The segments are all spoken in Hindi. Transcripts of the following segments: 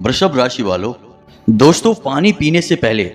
वृषभ राशि वालों, दोस्तों पानी पीने से पहले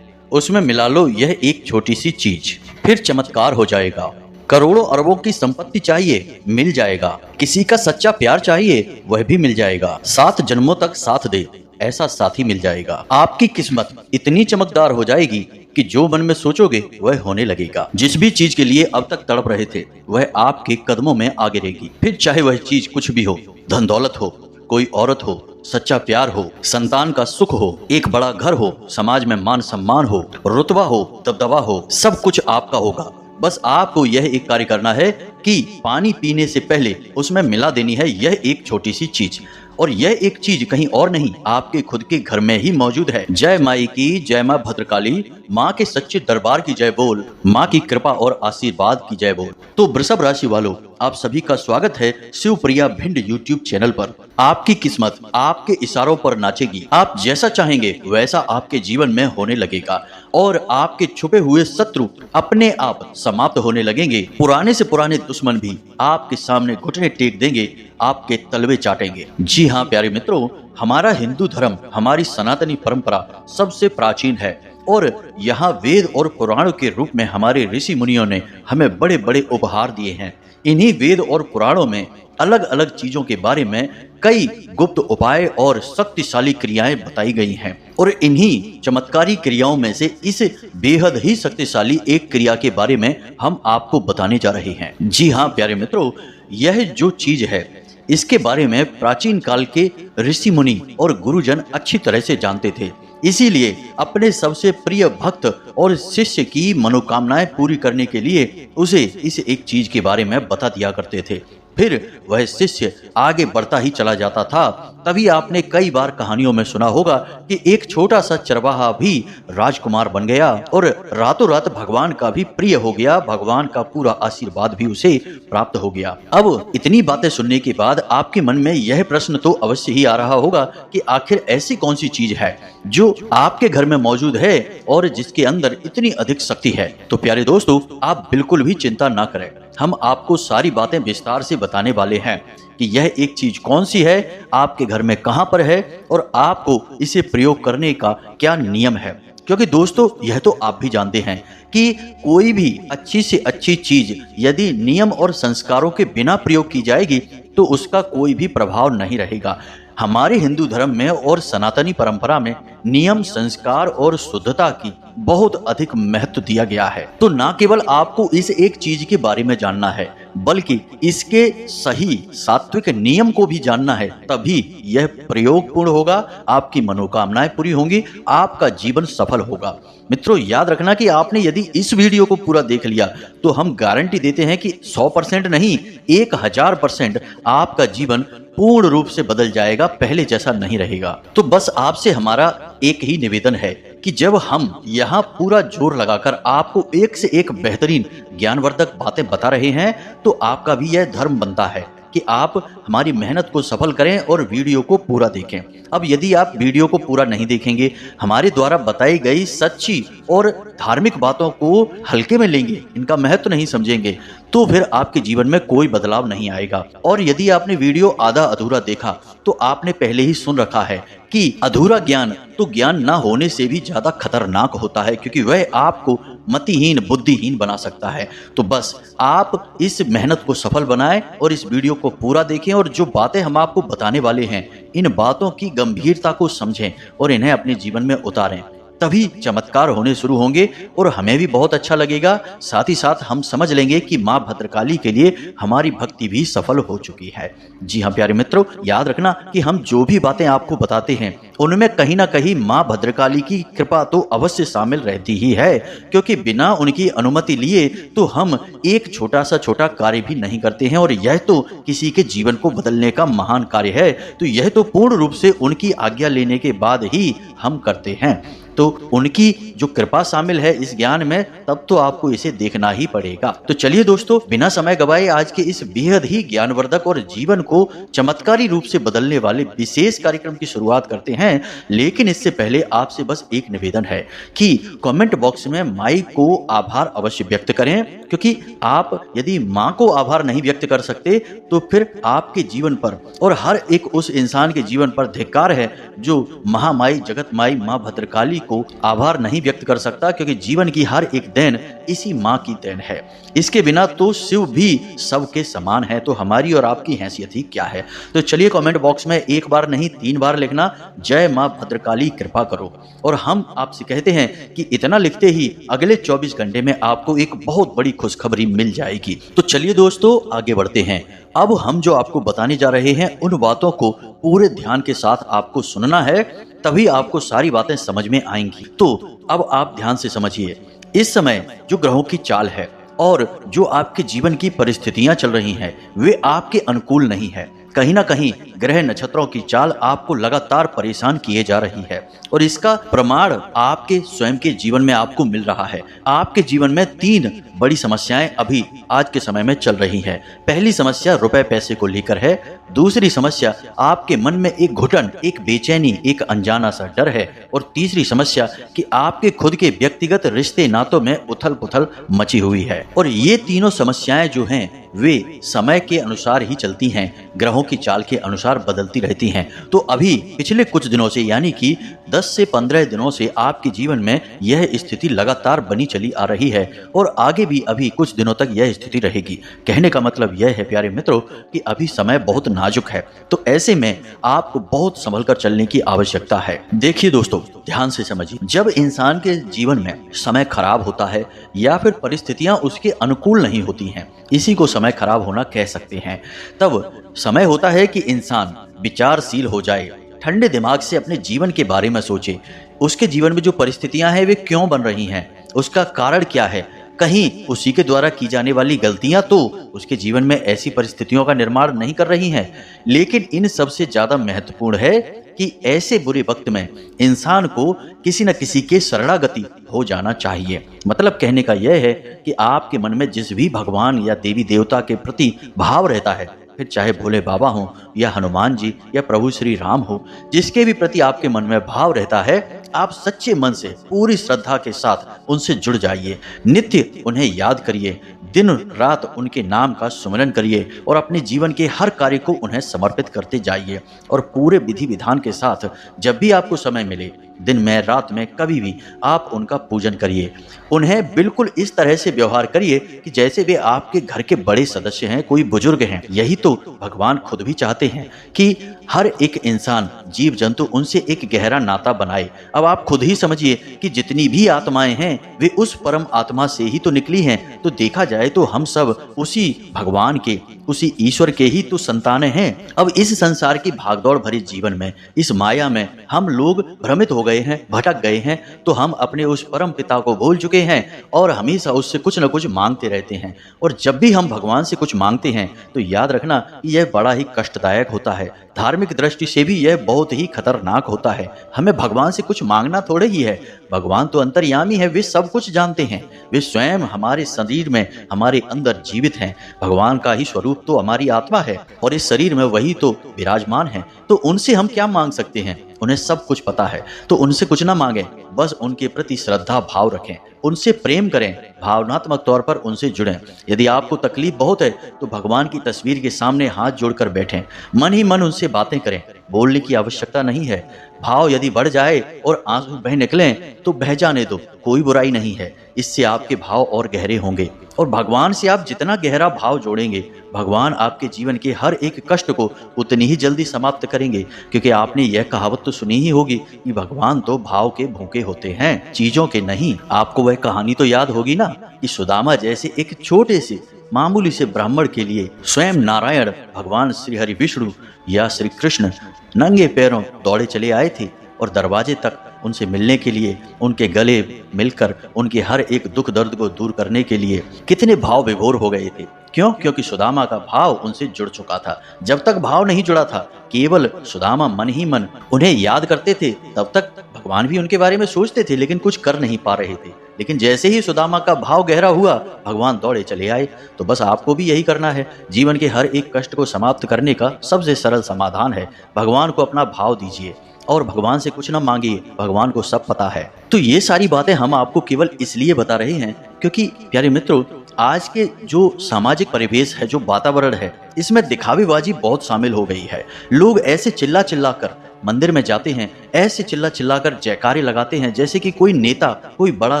उसमें मिला लो यह एक छोटी सी चीज, फिर चमत्कार हो जाएगा। करोड़ों अरबों की संपत्ति चाहिए, मिल जाएगा। किसी का सच्चा प्यार चाहिए, वह भी मिल जाएगा। 7 जन्मों तक साथ दे, ऐसा साथी मिल जाएगा। आपकी किस्मत इतनी चमकदार हो जाएगी कि जो मन में सोचोगे वह होने लगेगा। जिस भी चीज के लिए अब तक तड़प रहे थे वह आपके कदमों में आ गिरेगी। फिर चाहे वह चीज कुछ भी हो, धन दौलत हो, कोई औरत हो, सच्चा प्यार हो, संतान का सुख हो, एक बड़ा घर हो, समाज में मान सम्मान हो, रुतबा हो, दबदबा हो, सब कुछ आपका होगा। बस आपको यह एक कार्य करना है कि पानी पीने से पहले उसमें मिला देनी है यह एक छोटी सी चीज, और यह एक चीज कहीं और नहीं, आपके खुद के घर में ही मौजूद है। जय माई की, जय माँ भद्रकाली, माँ के सच्चे दरबार की जय बोल, माँ की कृपा और आशीर्वाद की जय बोल। तो वृषभ राशि वालों, आप सभी का स्वागत है शिवप्रिया भिंड यूट्यूब चैनल पर। आपकी किस्मत आपके इशारों पर नाचेगी। आप जैसा चाहेंगे वैसा आपके जीवन में होने लगेगा और आपके छुपे हुए शत्रु अपने आप समाप्त होने लगेंगे। पुराने से पुराने दुश्मन भी आपके सामने घुटने टेक देंगे, आपके तलवे चाटेंगे। जी हाँ प्यारे मित्रों, हमारा हिंदू धर्म, हमारी सनातनी परंपरा सबसे प्राचीन है और यहाँ वेद और पुराणों के रूप में हमारे ऋषि मुनियों ने हमें बड़े बड़े उपहार दिए हैं। इन्हीं वेद और पुराणों में अलग अलग चीजों के बारे में कई गुप्त उपाय और शक्तिशाली क्रियाएं बताई गई हैं, और इन्हीं चमत्कारी क्रियाओं में से इस बेहद ही शक्तिशाली एक क्रिया के बारे में हम आपको बताने जा रहे हैं। जी हाँ प्यारे मित्रों, यह जो चीज है इसके बारे में प्राचीन काल के ऋषि मुनि और गुरुजन अच्छी तरह से जानते थे, इसीलिए अपने सबसे प्रिय भक्त और शिष्य की मनोकामनाएं पूरी करने के लिए उसे इस एक चीज के बारे में बता दिया करते थे। फिर वह शिष्य आगे बढ़ता ही चला जाता था। तभी आपने कई बार कहानियों में सुना होगा कि एक छोटा सा चरवाहा भी राजकुमार बन गया और रातों रात भगवान का भी प्रिय हो गया, भगवान का पूरा आशीर्वाद भी उसे प्राप्त हो गया। अब इतनी बातें सुनने के बाद आपके मन में यह प्रश्न तो अवश्य ही आ रहा होगा कि आखिर ऐसी कौन सी चीज है जो आपके घर में मौजूद है और जिसके अंदर इतनी अधिक शक्ति है। तो प्यारे दोस्तों, आप बिल्कुल भी चिंता ना करें, हम आपको सारी बातें विस्तार से बताने वाले हैं कि यह एक चीज कौन सी है, आपके घर में कहां पर है और आपको इसे प्रयोग करने का क्या नियम है। क्योंकि दोस्तों यह तो आप भी जानते हैं कि कोई भी अच्छी से अच्छी चीज यदि नियम और संस्कारों के बिना प्रयोग की जाएगी तो उसका कोई भी प्रभाव नहीं रहेगा। हमारे हिंदू धर्म में और सनातनी परंपरा में नियम, संस्कार और शुद्धता की बहुत अधिक महत्व दिया गया है। तो ना केवल आपको इस एक चीज के बारे में जानना है बल्कि इसके सही सात्विक नियम को भी जानना है, तभी यह प्रयोग पूर्ण होगा, आपकी मनोकामनाएं पूरी होंगी, आपका जीवन सफल होगा। मित्रों याद रखना कि आपने यदि इस वीडियो को पूरा देख लिया तो हम गारंटी देते हैं कि 100% नहीं 1000% आपका जीवन पूर्ण रूप से बदल जाएगा, पहले जैसा नहीं रहेगा। तो बस आपसे हमारा एक ही निवेदन है कि जब हम यहाँ पूरा जोर लगाकर आपको एक से एक बेहतरीन ज्ञानवर्धक बातें बता रहे हैं तो आपका भी यह धर्म बनता है कि आप हमारी मेहनत को सफल करें और वीडियो को पूरा देखें। अब यदि आप वीडियो को पूरा नहीं देखेंगे, हमारे द्वारा बताई गई सच्ची और धार्मिक बातों को हल्के में लेंगे, इनका महत्व नहीं समझेंगे, तो फिर आपके जीवन में कोई बदलाव नहीं आएगा। और यदि आपने वीडियो आधा अधूरा देखा तो आपने पहले ही सुन रखा है कि अधूरा ज्ञान तो ज्ञान ना होने से भी ज्यादा खतरनाक होता है, क्योंकि वह आपको मतिहीन, बुद्धिहीन बना सकता है। तो बस आप इस मेहनत को सफल बनाएं और इस वीडियो को पूरा देखें और जो बातें हम आपको बताने वाले हैं इन बातों की गंभीरता को समझें और इन्हें अपने जीवन में उतारें, तभी चमत्कार होने शुरू होंगे और हमें भी बहुत अच्छा लगेगा। साथ ही साथ हम समझ लेंगे कि माँ भद्रकाली के लिए हमारी भक्ति भी सफल हो चुकी है। जी हाँ प्यारे मित्रों, याद रखना कि हम जो भी बातें आपको बताते हैं उनमें कहीं ना कहीं माँ भद्रकाली की कृपा तो अवश्य शामिल रहती ही है, क्योंकि बिना उनकी अनुमति लिए तो हम एक छोटा सा छोटा कार्य भी नहीं करते हैं, और यह तो किसी के जीवन को बदलने का महान कार्य है, तो यह तो पूर्ण रूप से उनकी आज्ञा लेने के बाद ही हम करते हैं। तो उनकी जो कृपा शामिल है इस ज्ञान में, तब तो आपको इसे देखना ही पड़ेगा। तो चलिए दोस्तों, बिना समय गवाए आज के इस बेहद ही ज्ञानवर्धक और जीवन को चमत्कारी रूप से बदलने वाले विशेष कार्यक्रम की शुरुआत करते हैं। हैं, लेकिन इससे पहले आपसे बस एक निवेदन है कि कमेंट बॉक्स में माई को आभार अवश्य व्यक्त करें, क्योंकि आप यदि माँ को आभार नहीं व्यक्त कर सकते तो फिर आपके जीवन पर और हर एक उस इंसान के जीवन पर धिक्कार है जो महामाई जगत माई माँ भद्रकाली को आभार नहीं व्यक्त कर सकता, क्योंकि जीवन की हर एक देन इसी माँ की देन है। इसके बिना तो शिव भी सबके समान है, तो हमारी और आपकी हैसियत ही क्या है। तो चलिए कमेंट बॉक्स में एक बार नहीं 3 बार लिखना, जय माँ भद्रकाली कृपा करो। और हम आपसे कहते हैं कि इतना लिखते ही अगले 24 घंटे में आपको एक बहुत बड़ी खुशखबरी मिल जाएगी। तो चलिए दोस्तों आगे बढ़ते हैं। अब हम जो आपको बताने जा रहे हैं उन बातों को पूरे ध्यान के साथ आपको सुनना है, तभी आपको सारी बातें समझ में आएंगी। तो अब आप ध्यान से समझिए, इस समय जो ग्रहों की चाल है और जो आपके जीवन की परिस्थितियां चल रही हैं वे आपके अनुकूल नहीं है। कहीं ना कहीं ग्रह नक्षत्रों की चाल आपको लगातार परेशान किए जा रही है और इसका प्रमाण आपके स्वयं के जीवन में आपको मिल रहा है। आपके जीवन में 3 बड़ी समस्याएं अभी आज के समय में चल रही हैं। पहली समस्या रुपए पैसे को लेकर है, दूसरी समस्या आपके मन में एक घुटन, एक बेचैनी, एक अनजाना सा डर है, और तीसरी समस्या कि आपके खुद के व्यक्तिगत रिश्ते नातों में उथल पुथल मची हुई है। और ये तीनों समस्याएं जो हैं वे समय के अनुसार ही चलती हैं, ग्रहों की चाल के अनुसार बदलती रहती हैं। तो अभी पिछले कुछ दिनों से यानी कि 10 से 15 दिनों से आपके जीवन में यह स्थिति लगातार बनी चली आ रही है और आगे भी अभी कुछ दिनों तक यह स्थिति रहेगी। कहने का मतलब यह है प्यारे मित्रों कि अभी समय बहुत नाजुक है, तो ऐसे में आपको बहुत संभल कर चलने की आवश्यकता है। देखिए दोस्तों ध्यान से समझिए, जब इंसान के जीवन में समय खराब होता है या फिर परिस्थितियां उसके अनुकूल नहीं होती हैं, इसी को समय खराब होना कह सकते हैं। तब समय होता है कि इंसान विचारशील हो जाए, ठंडे दिमाग से अपने जीवन के बारे में सोचे, उसके जीवन में जो परिस्थितियां हैं वे क्यों बन रही हैं, उसका कारण क्या है, कहीं उसी के द्वारा की जाने वाली गलतियां तो उसके जीवन में ऐसी परिस्थितियों का निर्माण नहीं कर रही हैं। लेकिन इन सबसे ज्यादा महत्वपूर्ण है कि ऐसे बुरे वक्त में इंसान को किसी न किसी के शरणागति हो जाना चाहिए। मतलब कहने का यह है कि आपके मन में जिस भी भगवान या देवी देवता के प्रति भाव रहता है, फिर चाहे भोले बाबा हो या हनुमान जी या प्रभु श्री राम हो, जिसके भी प्रति आपके मन में भाव रहता है, आप सच्चे मन से पूरी श्रद्धा के साथ उनसे जुड़ जाइए। नित्य उन्हें याद करिए, दिन रात उनके नाम का सुमिरन करिए और अपने जीवन के हर कार्य को उन्हें समर्पित करते जाइए। और पूरे विधि विधान के साथ जब भी आपको समय मिले, दिन में रात में कभी भी आप उनका पूजन करिए। उन्हें बिल्कुल इस तरह से व्यवहार करिए कि जैसे वे आपके घर के बड़े सदस्य हैं, कोई बुजुर्ग हैं। यही तो भगवान खुद भी चाहते हैं कि हर एक इंसान, जीव जंतु उनसे एक गहरा नाता बनाए। अब आप खुद ही समझिए कि जितनी भी आत्माएं हैं वे उस परम आत्मा से ही तो निकली हैं। तो देखा जाए तो हम सब उसी भगवान के, उसी ईश्वर के ही तो संतानें हैं। अब इस संसार की भागदौड़ भरे जीवन में, इस माया में हम लोग भ्रमित हो गए हैं, भटक गए हैं, तो हम अपने उस परम पिता को भूल चुके हैं और हमेशा उससे कुछ न कुछ मांगते रहते हैं। और जब भी हम भगवान से कुछ मांगते हैं तो याद रखना कि यह बड़ा ही कष्टदायक होता है। धार्मिक दृष्टि से भी यह बहुत ही खतरनाक होता है। हमें भगवान से कुछ मांगना थोड़े ही है, भगवान तो अंतर्यामी है, वे सब कुछ जानते हैं। वे स्वयं हमारे शरीर में, हमारे अंदर जीवित हैं। भगवान का ही स्वरूप तो हमारी आत्मा है और इस शरीर में वही तो विराजमान है। तो उनसे हम क्या मांग सकते हैं? उन्हें सब कुछ पता है, तो उनसे कुछ ना मांगें, बस उनके प्रति श्रद्धा भाव रखें, उनसे प्रेम करें, भावनात्मक तौर पर उनसे जुड़ें। यदि आपको तकलीफ बहुत है तो भगवान की तस्वीर के सामने हाथ जोड़कर बैठें, मन ही मन उनसे बातें करें, बोलने की आवश्यकता नहीं है। भाव यदि बढ़ जाए और आंसू बह निकलें तो बह जाने दो, कोई बुराई नहीं है। इससे आपके भाव और गहरे होंगे और भगवान से आप जितना गहरा भाव जोड़ेंगे, भगवान आपके जीवन के हर एक कष्ट को उतनी ही जल्दी समाप्त करेंगे। क्योंकि आपने यह कहावत तो सुनी ही होगी कि भगवान तो भाव के भूखे होते हैं, चीजों के नहीं। आपको वह कहानी तो याद होगी ना कि सुदामा जैसे एक छोटे से मामूली से ब्राह्मण के लिए स्वयं नारायण भगवान श्री हरि विष्णु या श्री कृष्ण नंगे पैरों दौड़े चले आए थे और दरवाजे तक उनसे मिलने के लिए, उनके गले मिलकर उनके हर एक दुख दर्द को दूर करने के लिए कितने भाव विभोर हो गए थे। क्यों? क्योंकि सुदामा का भाव उनसे जुड़ चुका था। जब तक भाव नहीं जुड़ा था, केवल सुदामा मन ही मन उन्हें याद करते थे, तब तक भगवान भी उनके बारे में सोचते थे लेकिन कुछ कर नहीं पा रहे थे। लेकिन जैसे ही सुदामा का भाव गहरा हुआ, भगवान दौड़े चले आए। तो बस आपको भी यही करना है। जीवन के हर एक कष्ट को समाप्त करने का सबसे सरल समाधान है, भगवान को अपना भाव दीजिए। और भगवान से कुछ ना मांगिए, भगवान को सब पता है। तो ये सारी बातें हम आपको केवल इसलिए बता रहे हैं क्योंकि प्यारे मित्रों, आज के जो सामाजिक परिवेश है, जो वातावरण है, इसमें दिखावेबाजी बहुत शामिल हो गई है। लोग ऐसे चिल्ला चिल्ला कर मंदिर में जाते हैं, ऐसे चिल्ला चिल्ला कर जयकारे लगाते हैं जैसे कि कोई नेता, कोई बड़ा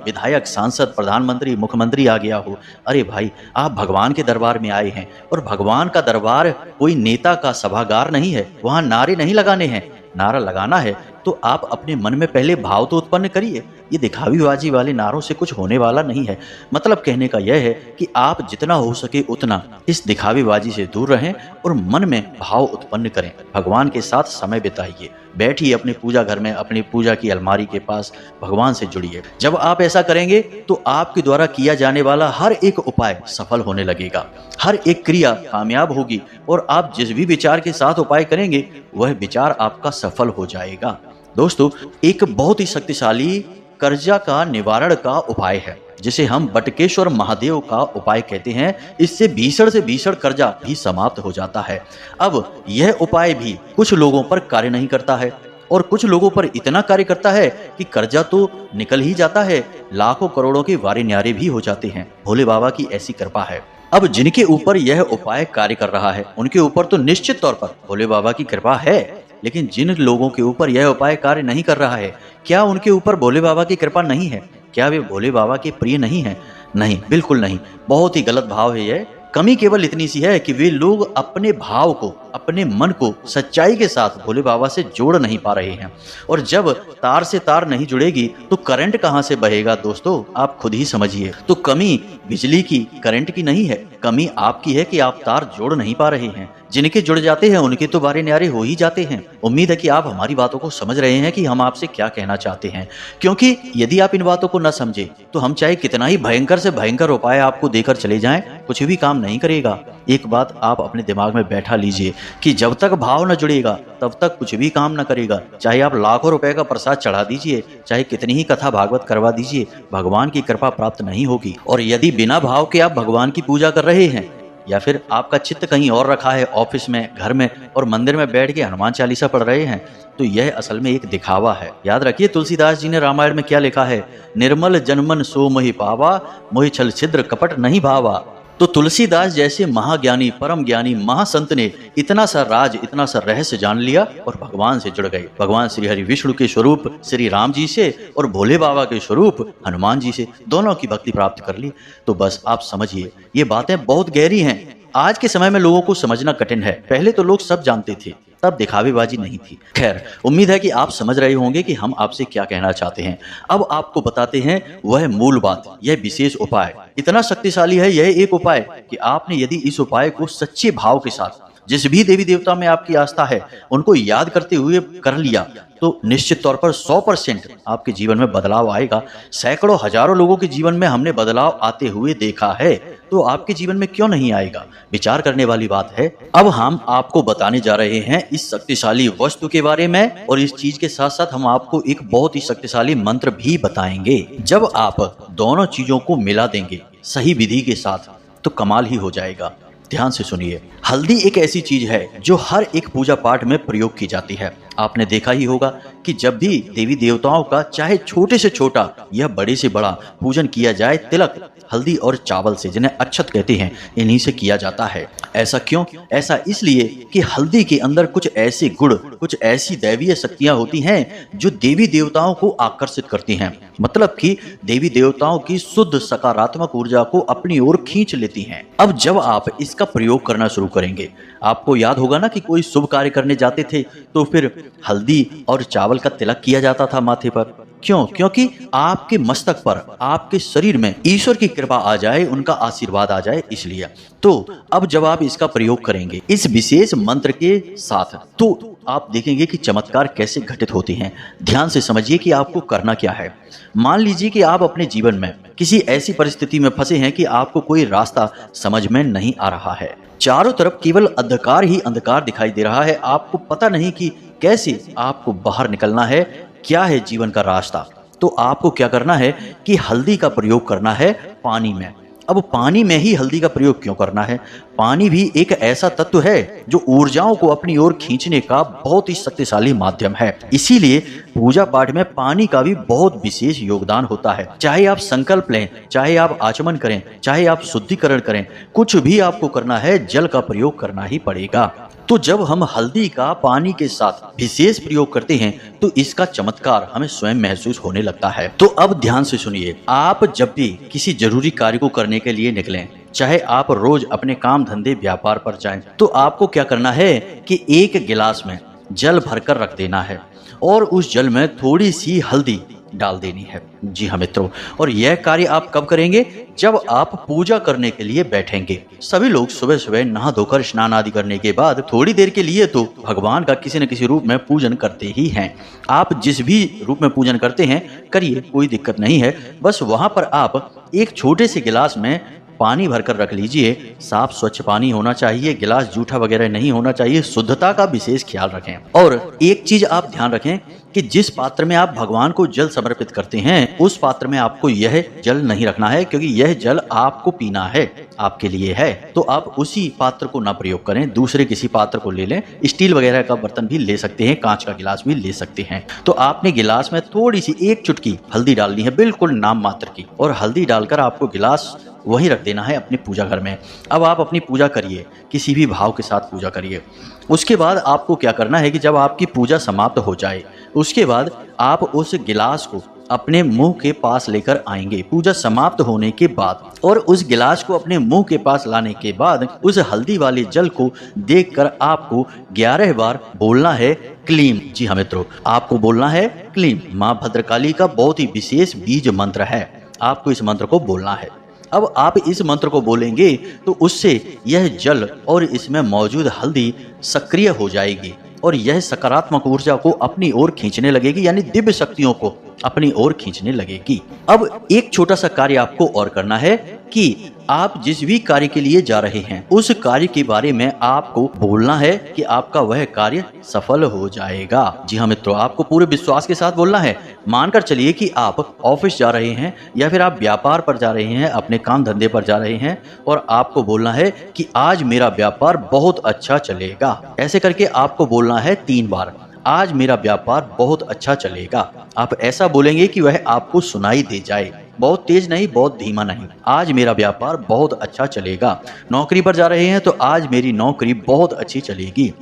विधायक, सांसद, प्रधानमंत्री, मुख्यमंत्री आ गया हो। अरे भाई, आप भगवान के दरबार में आए हैं और भगवान का दरबार कोई नेता का सभागार नहीं है। वहां नारे नहीं लगाने हैं। नारा लगाना है तो आप अपने मन में पहले भाव तो उत्पन्न करिए। ये दिखावीबाजी वाले नारों से कुछ होने वाला नहीं है। मतलब कहने का यह है कि आप जितना हो सके उतना इस दिखावीबाजी से दूर रहें और मन में भाव उत्पन्न करें। भगवान के साथ समय बिताइए, बैठिए अपने पूजा घर में, अपनी पूजा की अलमारी के पास भगवान से जुड़िए। जब आप ऐसा करेंगे तो आपके द्वारा किया जाने वाला हर एक उपाय सफल होने लगेगा, हर एक क्रिया कामयाब होगी और आप जिस भी विचार के साथ उपाय करेंगे वह विचार आपका सफल हो जाएगा। दोस्तों, एक बहुत ही शक्तिशाली कर्जा का निवारण का उपाय है जिसे हम बटकेश्वर महादेव का उपाय कहते हैं। इससे भीषण से भीषण कर्जा भी समाप्त हो जाता है। अब यह उपाय भी कुछ लोगों पर कार्य नहीं करता है और कुछ लोगों पर इतना कार्य करता है कि कर्जा तो निकल ही जाता है, लाखों करोड़ों के वारे न्यारे भी हो जाते हैं। भोले बाबा की ऐसी कृपा है। अब जिनके ऊपर यह उपाय कार्य कर रहा है उनके ऊपर तो निश्चित तौर पर भोले बाबा की कृपा है, लेकिन जिन लोगों के ऊपर यह उपाय कार्य नहीं कर रहा है, क्या उनके ऊपर भोले बाबा की कृपा नहीं है? क्या वे भोले बाबा के प्रिय नहीं हैं? नहीं, बिल्कुल नहीं। बहुत ही गलत भाव है यह। कमी केवल इतनी सी है कि वे लोग अपने भाव को, अपने मन को सच्चाई के साथ भोले बाबा से जोड़ नहीं पा रहे हैं। और जब तार से तार नहीं जुड़ेगी तो करंट कहां से बहेगा दोस्तों, आप खुद ही समझिए। तो कमी बिजली की, करंट की नहीं है, कमी आपकी है कि आप तार जोड़ नहीं पा रहे हैं। जिनके जुड़ जाते हैं उनके तो बारे न्यारे हो ही जाते हैं। उम्मीद है कि आप हमारी बातों को समझ रहे हैं कि हम आपसे क्या कहना चाहते हैं, क्योंकि यदि आप इन बातों को न समझे तो हम चाहे कितना ही भयंकर से भयंकर उपाय आपको देकर चले जाएं, कुछ भी काम नहीं करेगा। एक बात आप अपने दिमाग में बैठा लीजिए कि जब तक भाव न जुड़ेगा तब तक कुछ भी काम न करेगा। चाहे आप लाखों रुपए का प्रसाद चढ़ा दीजिए, चाहे कितनी ही कथा भागवत करवा दीजिए, भगवान की कृपा प्राप्त नहीं होगी। और यदि बिना भाव के आप भगवान की पूजा कर रहे हैं या फिर आपका चित्त कहीं और रखा है, ऑफिस में, घर में और मंदिर में बैठ के हनुमान चालीसा पढ़ रहे हैं, तो यह असल में एक दिखावा है। याद रखिए, तुलसीदास जी ने रामायण में क्या लिखा है, निर्मल जनमन सो मोहि पावा, मोहि छल छिद्र कपट नहीं भावा। तो तुलसीदास जैसे महाज्ञानी, परम ज्ञानी महासंत ने इतना सा राज, इतना सा रहस्य जान लिया और भगवान से जुड़ गए। भगवान श्री हरि विष्णु के स्वरूप श्री राम जी से और भोले बाबा के स्वरूप हनुमान जी से, दोनों की भक्ति प्राप्त कर ली। तो बस आप समझिए, ये बातें बहुत गहरी हैं। आज के समय में लोगों को समझना कठिन है। पहले तो लोग सब जानते थे, तब दिखावेबाजी नहीं थी। खैर, उम्मीद है कि आप समझ रहे होंगे कि हम आपसे क्या कहना चाहते हैं। अब आपको बताते हैं वह मूल बात, यह विशेष उपाय। इतना शक्तिशाली है यह एक उपाय कि आपने यदि इस उपाय को सच्चे भाव के साथ, जिस भी देवी देवता में आपकी आस्था है, उनको याद करते हुए कर लिया तो निश्चित तौर पर 100% आपके जीवन में बदलाव आएगा। सैकड़ों हजारों लोगों के जीवन में हमने बदलाव आते हुए देखा है, तो आपके जीवन में क्यों नहीं आएगा? विचार करने वाली बात है। अब हम आपको बताने जा रहे हैं इस शक्तिशाली वस्तु के बारे में, और इस चीज के साथ साथ हम आपको एक बहुत ही शक्तिशाली मंत्र भी बताएंगे। जब आप दोनों चीजों को मिला देंगे सही विधि के साथ तो कमाल ही हो जाएगा। ध्यान से सुनिए। हल्दी एक ऐसी चीज है जो हर एक पूजा पाठ में प्रयोग की जाती है। आपने देखा ही होगा कि जब भी देवी देवताओं का चाहे छोटे से छोटा या बड़े से बड़ा पूजन किया जाए, तिलक हल्दी और चावल से, जिन्हें अक्षत कहते हैं, इन्हीं से किया जाता है। ऐसा क्यों? ऐसा इसलिए कि हल्दी के अंदर कुछ ऐसे गुण, कुछ ऐसी दैवीय शक्तियां होती हैं जो देवी देवताओं को आकर्षित करती हैं। मतलब कि देवी देवताओं की शुद्ध सकारात्मक ऊर्जा को अपनी ओर खींच लेती हैं। अब जब आप इसका प्रयोग करना शुरू करेंगे, आपको याद होगा ना कि कोई शुभ कार्य करने जाते थे तो फिर हल्दी और चावल का तिलक किया जाता था माथे पर। क्यों? क्योंकि आपके मस्तक पर, आपके शरीर में ईश्वर की कृपा आ जाए, उनका आशीर्वाद आ जाए, इसलिए। तो अब जब आप इसका प्रयोग करेंगे इस विशेष मंत्र के साथ, तो आप देखेंगे कि चमत्कार कैसे घटित होते हैं। ध्यान से समझिए कि आपको करना क्या है। मान लीजिए कि आप अपने जीवन में किसी ऐसी परिस्थिति में फंसे हैं कि आपको कोई रास्ता समझ में नहीं आ रहा है। चारों तरफ केवल अंधकार ही अंधकार दिखाई दे रहा है। आपको पता नहीं कि कैसे आपको बाहर निकलना है, क्या है जीवन का रास्ता। तो आपको क्या करना है कि हल्दी का प्रयोग करना है पानी में, अब पानी में ही हल्दी का प्रयोग क्यों करना है? पानी भी एक ऐसा तत्व है जो ऊर्जाओं को अपनी ओर खींचने का बहुत ही शक्तिशाली माध्यम है। इसीलिए पूजा पाठ में पानी का भी बहुत विशेष योगदान होता है। चाहे आप संकल्प लें, चाहे आप आचमन करें, चाहे आप शुद्धिकरण करें, कुछ भी आपको करना है, जल का प्रयोग करना ही पड़ेगा। तो जब हम हल्दी का पानी के साथ विशेष प्रयोग करते हैं तो इसका चमत्कार हमें स्वयं महसूस होने लगता है। तो अब ध्यान से सुनिए, आप जब भी किसी जरूरी कार्य को करने के लिए निकलें, चाहे आप रोज अपने काम धंधे व्यापार पर जाएं, तो आपको क्या करना है कि एक गिलास में जल भरकर रख देना है और उस जल में थोड़ी सी हल्दी डाल देनी है। जी हाँ मित्रों, और यह कार्य आप कब करेंगे? जब आप पूजा करने के लिए बैठेंगे। सभी लोग सुबह सुबह नहा धोकर स्नान आदि करने के बाद थोड़ी देर के लिए तो भगवान का किसी न किसी रूप में पूजन करते ही हैं। आप जिस भी रूप में पूजन करते हैं करिए, कोई दिक्कत नहीं है। बस वहां पर आप एक छोटे से गिलास में पानी भरकर रख लीजिए। साफ स्वच्छ पानी होना चाहिए, गिलास जूठा वगैरह नहीं होना चाहिए। शुद्धता का विशेष ख्याल रखें। और एक चीज आप ध्यान रखें कि जिस पात्र में आप भगवान को जल समर्पित करते हैं उस पात्र में आपको यह जल नहीं रखना है, क्योंकि यह जल आपको पीना है, आपके लिए है। तो आप उसी पात्र को ना प्रयोग करें, दूसरे किसी पात्र को ले लें। स्टील वगैरह का बर्तन भी ले सकते हैं, कांच का गिलास भी ले सकते हैं। तो आपने गिलास में थोड़ी सी एक चुटकी हल्दी डालनी है, बिल्कुल नाम मात्र की, और हल्दी डालकर आपको गिलास वहीं रख देना है अपने पूजा घर में। अब आप अपनी पूजा करिए, किसी भी भाव के साथ पूजा करिए। उसके बाद आपको क्या करना है कि जब आपकी पूजा समाप्त हो जाए उसके बाद आप उस गिलास को अपने मुंह के पास लेकर आएंगे पूजा समाप्त होने के बाद। और उस गिलास को अपने मुंह के पास लाने के बाद उस हल्दी वाले जल को देखकर आपको 11 बार बोलना है क्लीम। जी हाँ मित्रों, आपको बोलना है क्लीम। माँ भद्रकाली का बहुत ही विशेष बीज मंत्र है, आपको इस मंत्र को बोलना है। अब आप इस मंत्र को बोलेंगे तो उससे यह जल और इसमें मौजूद हल्दी सक्रिय हो जाएगी और यह सकारात्मक ऊर्जा को अपनी ओर खींचने लगेगी, यानी दिव्य शक्तियों को अपनी ओर खींचने लगेगी। अब एक छोटा सा कार्य आपको और करना है कि आप जिस भी कार्य के लिए जा रहे हैं उस कार्य के बारे में आपको बोलना है कि आपका वह कार्य सफल हो जाएगा। जी हाँ मित्रों, आपको पूरे विश्वास के साथ बोलना है। मानकर चलिए कि आप ऑफिस जा रहे हैं या फिर आप व्यापार पर जा रहे हैं, अपने काम धंधे पर जा रहे हैं और आपको बोलना है कि आज मेरा व्यापार बहुत अच्छा चलेगा। ऐसे करके आपको बोलना है 3 बार, आज मेरा व्यापार बहुत अच्छा चलेगा। आप ऐसा बोलेंगे कि वह आपको सुनाई दे जाए, बहुत तेज नहीं, बहुत धीमा नहीं। आज मेरा व्यापार बहुत अच्छा चलेगा। नौकरी पर जा रहे हैं तो आज मेरी नौकरी बहुत अच्छी चलेगी,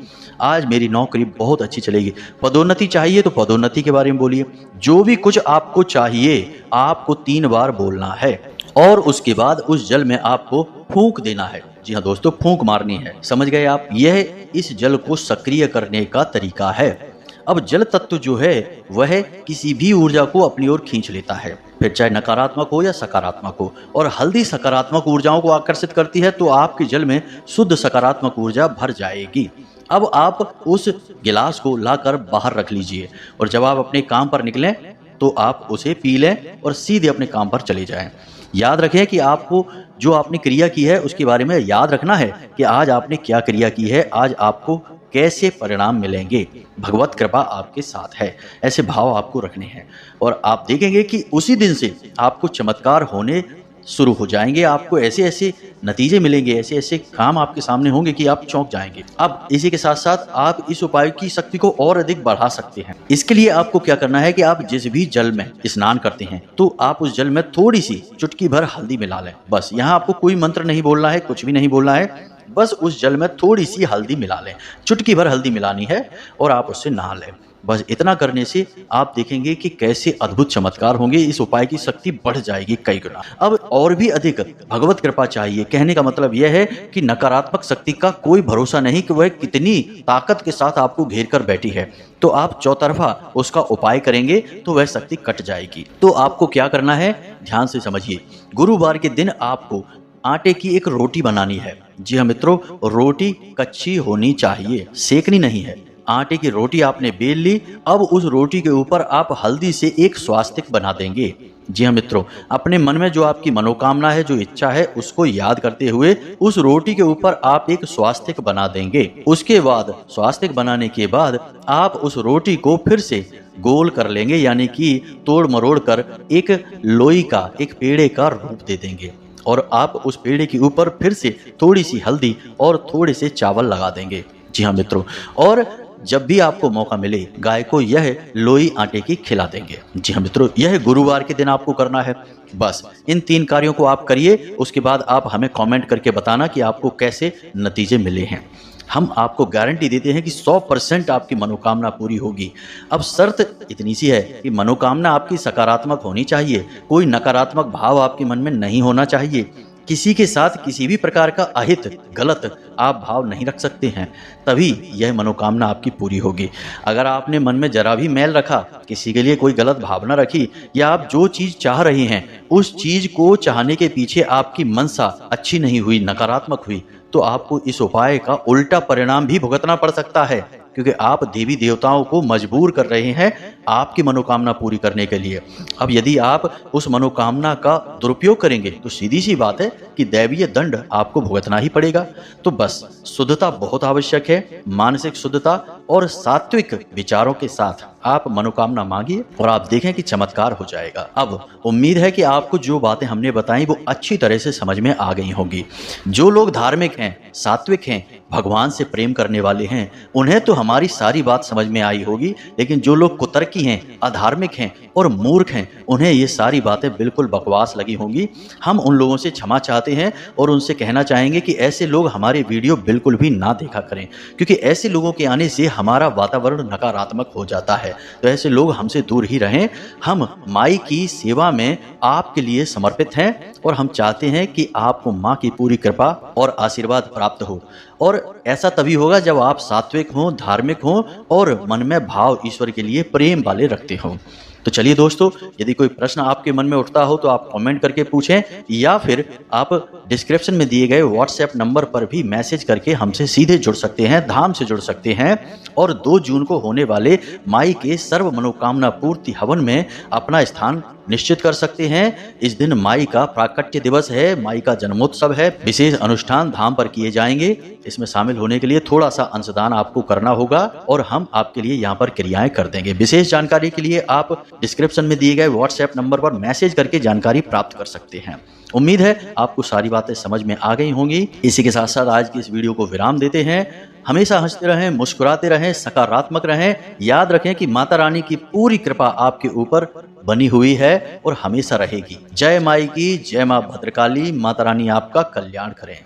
आज मेरी नौकरी बहुत अच्छी चलेगी। पदोन्नति चाहिए तो पदोन्नति के बारे में बोलिए। जो भी कुछ आपको चाहिए आपको 3 बार बोलना है और उसके बाद उस जल में आपको फूंक देना है। जी हाँ दोस्तों, फूंक मारनी है, समझ गए आप? यह इस जल को सक्रिय करने का तरीका है। अब जल तत्व जो है वह किसी भी ऊर्जा को अपनी ओर खींच लेता है, फिर चाहे नकारात्मक हो या सकारात्मक हो। और हल्दी सकारात्मक ऊर्जाओं को आकर्षित करती है, तो आपके जल में शुद्ध सकारात्मक ऊर्जा भर जाएगी। अब आप उस गिलास को लाकर बाहर रख लीजिए और जब आप अपने काम पर निकलें तो आप उसे पी लें और सीधे अपने काम पर चले जाएं। याद रखें कि आपको जो आपने क्रिया की है उसके बारे में याद रखना है कि आज आपने क्या क्रिया की है, आज आपको कैसे परिणाम मिलेंगे। भगवत कृपा आपके साथ है, ऐसे भाव आपको रखने हैं और आप देखेंगे कि उसी दिन से आपको चमत्कार होने शुरू हो जाएंगे। आपको ऐसे ऐसे नतीजे मिलेंगे, ऐसे ऐसे काम आपके सामने होंगे कि आप चौंक जाएंगे। अब इसी के साथ साथ आप इस उपाय की शक्ति को और अधिक बढ़ा सकते हैं। इसके लिए आपको क्या करना है कि आप जिस भी जल में स्नान करते हैं तो आप उस जल में थोड़ी सी चुटकी भर हल्दी मिला लें। बस यहाँ आपको कोई मंत्र नहीं बोलना है, कुछ भी नहीं बोलना है, बस उस जल में थोड़ी सी हल्दी मिला लें, चुटकी भर हल्दी मिलानी है और आप उससे नहा लें। बस इतना करने से आप देखेंगे कि कैसे अद्भुत चमत्कार होंगे। इस उपाय की शक्ति बढ़ जाएगी कई गुना। अब और भी अधिक भगवत कृपा चाहिए। कहने का मतलब यह है कि नकारात्मक शक्ति का कोई भरोसा नहीं कि वह कितनी ताकत के साथ आपको घेर कर बैठी है। तो आप चौतरफा उसका उपाय करेंगे तो वह शक्ति कट जाएगी। तो आपको क्या करना है, ध्यान से समझिए। गुरुवार के दिन आपको आटे की एक रोटी बनानी है। जी हाँ मित्रों, रोटी कच्ची होनी चाहिए, सेकनी नहीं है। आटे की रोटी आपने बेल ली। अब उस रोटी के ऊपर आप हल्दी से एक स्वास्तिक बना देंगे। जी हाँ मित्रों, अपने मन में जो आपकी मनोकामना है, जो इच्छा है, उसको याद करते हुए उस रोटी के ऊपर आप एक स्वास्तिक बना देंगे। उसके बाद स्वास्तिक बनाने के बाद आप उस रोटी को फिर से गोल कर लेंगे, यानी कि तोड़ मरोड़ कर एक लोई का, एक पेड़े का रूप दे देंगे। और आप उस पेड़े के ऊपर फिर से थोड़ी सी हल्दी और थोड़े से चावल लगा देंगे। जी हाँ मित्रों, और जब भी आपको मौका मिले गाय को यह लोई आटे की खिला देंगे। जी हाँ मित्रों, यह गुरुवार के दिन आपको करना है। बस इन 3 कार्यों को आप करिए, उसके बाद आप हमें कमेंट करके बताना कि आपको कैसे नतीजे मिले हैं। हम आपको गारंटी देते हैं कि 100% आपकी मनोकामना पूरी होगी। अब शर्त इतनी सी है कि मनोकामना आपकी सकारात्मक होनी चाहिए, कोई नकारात्मक भाव आपके मन में नहीं होना चाहिए। किसी के साथ किसी भी प्रकार का अहित, गलत आप भाव नहीं रख सकते हैं, तभी यह मनोकामना आपकी पूरी होगी। अगर आपने मन में जरा भी मैल रखा, किसी के लिए कोई गलत भावना रखी, या आप जो चीज़ चाह रहे हैं उस चीज़ को चाहने के पीछे आपकी मनसा अच्छी नहीं हुई, नकारात्मक हुई, तो आपको इस उपाय का उल्टा परिणाम भी भुगतना पड़ सकता है, क्योंकि आप देवी देवताओं को मजबूर कर रहे हैं आपकी मनोकामना पूरी करने के लिए। अब यदि आप उस मनोकामना का दुरुपयोग करेंगे तो सीधी सी बात है कि दैवीय दंड आपको भुगतना ही पड़ेगा। तो बस शुद्धता बहुत आवश्यक है, मानसिक शुद्धता और सात्विक विचारों के साथ आप मनोकामना मांगिए और आप देखें कि चमत्कार हो जाएगा। अब उम्मीद है कि आपको जो बातें हमने बताई वो अच्छी तरह से समझ में आ गई होंगी। जो लोग धार्मिक हैं, सात्विक हैं, भगवान से प्रेम करने वाले हैं, उन्हें तो हमारी सारी बात समझ में आई होगी, लेकिन जो लोग कुतर्की हैं, अधार्मिक हैं और मूर्ख हैं, उन्हें ये सारी बातें बिल्कुल बकवास लगी होंगी। हम उन लोगों से क्षमा चाहते हैं और उनसे कहना चाहेंगे कि ऐसे लोग हमारे वीडियो बिल्कुल भी ना देखा करें, क्योंकि ऐसे लोगों के आने से हमारा वातावरण नकारात्मक हो जाता है। तो ऐसे लोग हमसे दूर ही रहें। हम माई की सेवा में आपके लिए समर्पित हैं और हम चाहते हैं कि आपको माँ की पूरी कृपा और आशीर्वाद प्राप्त हो, और ऐसा तभी होगा जब आप सात्विक हों, धार्मिक हों और मन में भाव ईश्वर के लिए प्रेम वाले रखते हों। तो चलिए दोस्तों, यदि कोई प्रश्न आपके मन में उठता हो तो आप कमेंट करके पूछें, या फिर आप डिस्क्रिप्शन में दिए गए व्हाट्सएप नंबर पर भी मैसेज करके हमसे सीधे जुड़ सकते हैं, धाम से जुड़ सकते हैं और 2 जून को होने वाले माई के सर्व मनोकामना पूर्ति हवन में अपना स्थान निश्चित कर सकते हैं। इस दिन माई का प्राकट्य दिवस है, माई का जन्मोत्सव है। विशेष अनुष्ठान धाम पर किए जाएंगे। इसमें शामिल होने के लिए थोड़ा सा अंशदान आपको करना होगा और हम आपके लिए यहाँ पर क्रियाएं कर देंगे। विशेष जानकारी के लिए आप डिस्क्रिप्शन में दिए गए व्हाट्सएप नंबर पर मैसेज करके जानकारी प्राप्त कर सकते हैं। उम्मीद है आपको सारी बातें समझ में आ गई होंगी। इसी के साथ साथ आज की इस वीडियो को विराम देते हैं। हमेशा हंसते रहें, मुस्कुराते रहें, सकारात्मक रहें। याद रखें कि माता रानी की पूरी कृपा आपके ऊपर बनी हुई है और हमेशा रहेगी। जय माई की, जय माँ भद्रकाली। माता रानी आपका कल्याण करें।